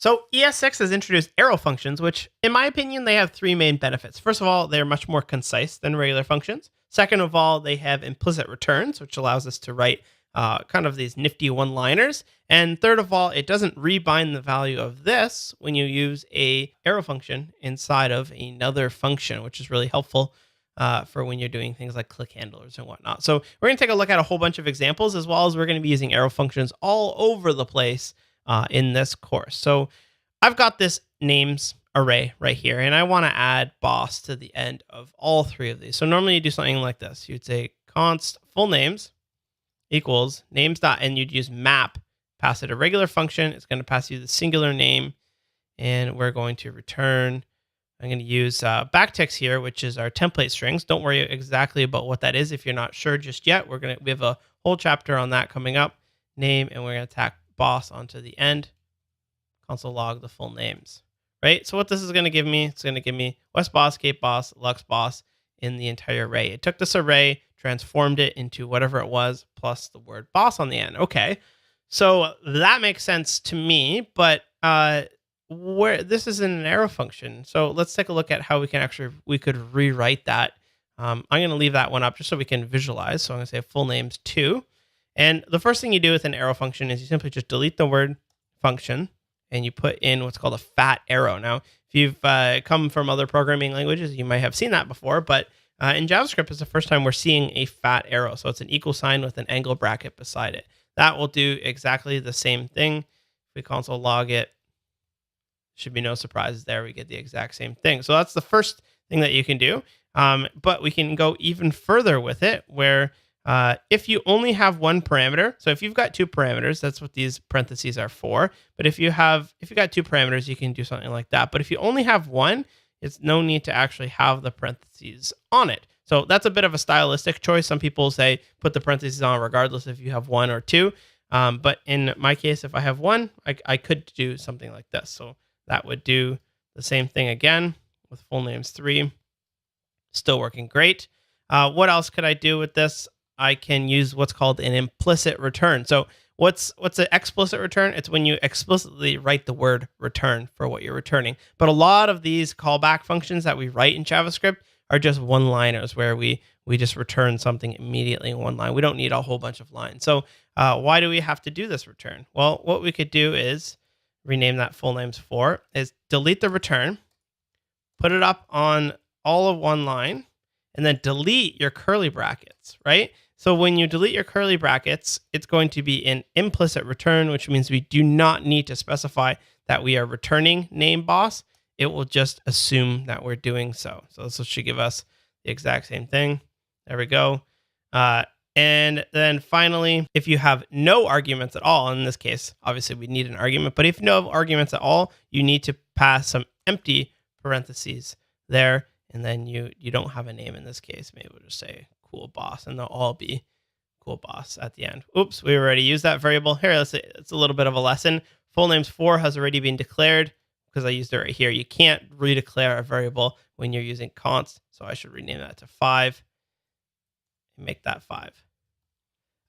So ES6 has introduced arrow functions, which, in my opinion, they have three main benefits. First of all, they're much more concise than regular functions. Second of all, they have implicit returns, which allows us to write kind of these nifty one-liners. And third of all, it doesn't rebind the value of this when you use a arrow function inside of another function, which is really helpful for when you're doing things like click handlers and whatnot. So we're going to take a look at a whole bunch of examples, as well as we're going to be using arrow functions all over the place in this course. So I've got this names array right here, and I want to add boss to the end of all three of these. So normally you do something like this. You'd say const full names equals names dot, and you'd use map, pass it a regular function. It's going to pass you the singular name, and we're going to return. I'm going to use backticks here, which is our template strings. Don't worry exactly about what that is if you're not sure just yet. We have a whole chapter on that coming up. Name, and we're going to tack boss onto the end. Console log the full names, right? So what this is going to give me, it's going to give me West boss, Cape boss, Lux boss in the entire array. It took this array, transformed it into whatever it was, plus the word boss on the end. Okay, so that makes sense to me, but where this is in an arrow function. So let's take a look at how we could rewrite that. I'm going to leave that one up just so we can visualize. So I'm going to say full names 2. And the first thing you do with an arrow function is you simply just delete the word function and you put in what's called a fat arrow. Now, if you've come from other programming languages, you might have seen that before, but in JavaScript, it's the first time we're seeing a fat arrow. So it's an equal sign with an angle bracket beside it. That will do exactly the same thing. If we console log it, should be no surprises there. We get the exact same thing. So that's the first thing that you can do. But we can go even further with it, where if you only have one parameter, so if you've got two parameters, that's what these parentheses are for. But if you got two parameters, you can do something like that. But if you only have one, it's no need to actually have the parentheses on it. So that's a bit of a stylistic choice. Some people say put the parentheses on regardless if you have one or two. But in my case, if I have one, I could do something like this. So that would do the same thing again with full names 3. Still working great. What else could I do with this? I can use what's called an implicit return. So what's an explicit return? It's when you explicitly write the word return for what you're returning. But a lot of these callback functions that we write in JavaScript are just one-liners where we just return something immediately in one line. We don't need a whole bunch of lines. So why do we have to do this return? Well, what we could do is rename that full names 4, is delete the return, put it up on all of one line, and then delete your curly brackets, right? So when you delete your curly brackets, it's going to be an implicit return, which means we do not need to specify that we are returning name boss. It will just assume that we're doing so. So this should give us the exact same thing. There we go. And then finally, if you have no arguments at all, in this case, obviously we need an argument, but if no arguments at all, you need to pass some empty parentheses there. And then you don't have a name in this case. Maybe we'll just say cool boss, and they'll all be cool boss at the end. Oops, we already used that variable. Here, it's a little bit of a lesson. Full names 4 has already been declared because I used it right here. You can't redeclare a variable when you're using const, so I should rename that to 5 and make that 5.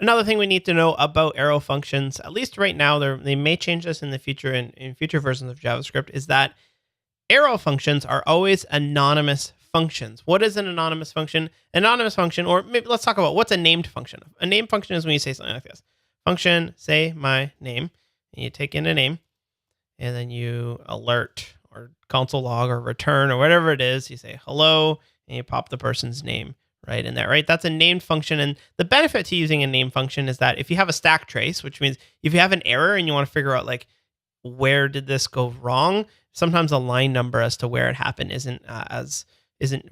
Another thing we need to know about arrow functions, at least right now, they may change this in the future in future versions of JavaScript, is that arrow functions are always anonymous functions. What is an anonymous function? Anonymous function, or maybe let's talk about what's a named function. A named function is when you say something like this. Function, say my name, and you take in a name, and then you alert or console log or return or whatever it is. You say hello, and you pop the person's name right in there, right? That's a named function. And the benefit to using a named function is that if you have a stack trace, which means if you have an error and you want to figure out like, where did this go wrong? Sometimes a line number as to where it happened isn't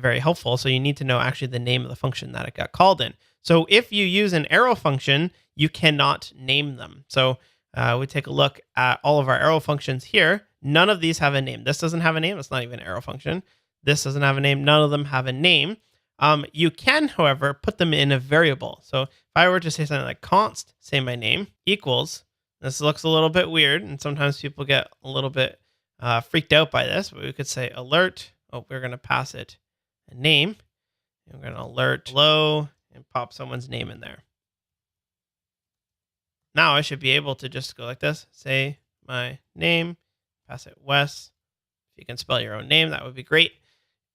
very helpful. So you need to know actually the name of the function that it got called in. So if you use an arrow function, you cannot name them. So we take a look at all of our arrow functions here. None of these have a name. This doesn't have a name. It's not even an arrow function. This doesn't have a name. None of them have a name. You can, however, put them in a variable. So if I were to say something like const, say my name, equals, this looks a little bit weird, and sometimes people get a little bit freaked out by this, but we could say alert. Oh, we're going to pass it a name. And we're going to alert hello and pop someone's name in there. Now I should be able to just go like this, say my name, pass it Wes. If you can spell your own name, that would be great.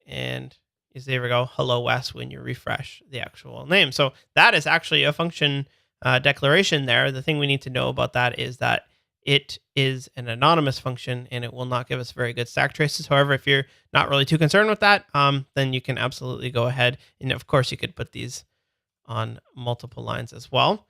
And there we go, hello Wes, when you refresh the actual name. So that is actually a function declaration there. The thing we need to know about that is that it is an anonymous function and it will not give us very good stack traces. However, if you're not really too concerned with that, then you can absolutely go ahead. And of course, you could put these on multiple lines as well.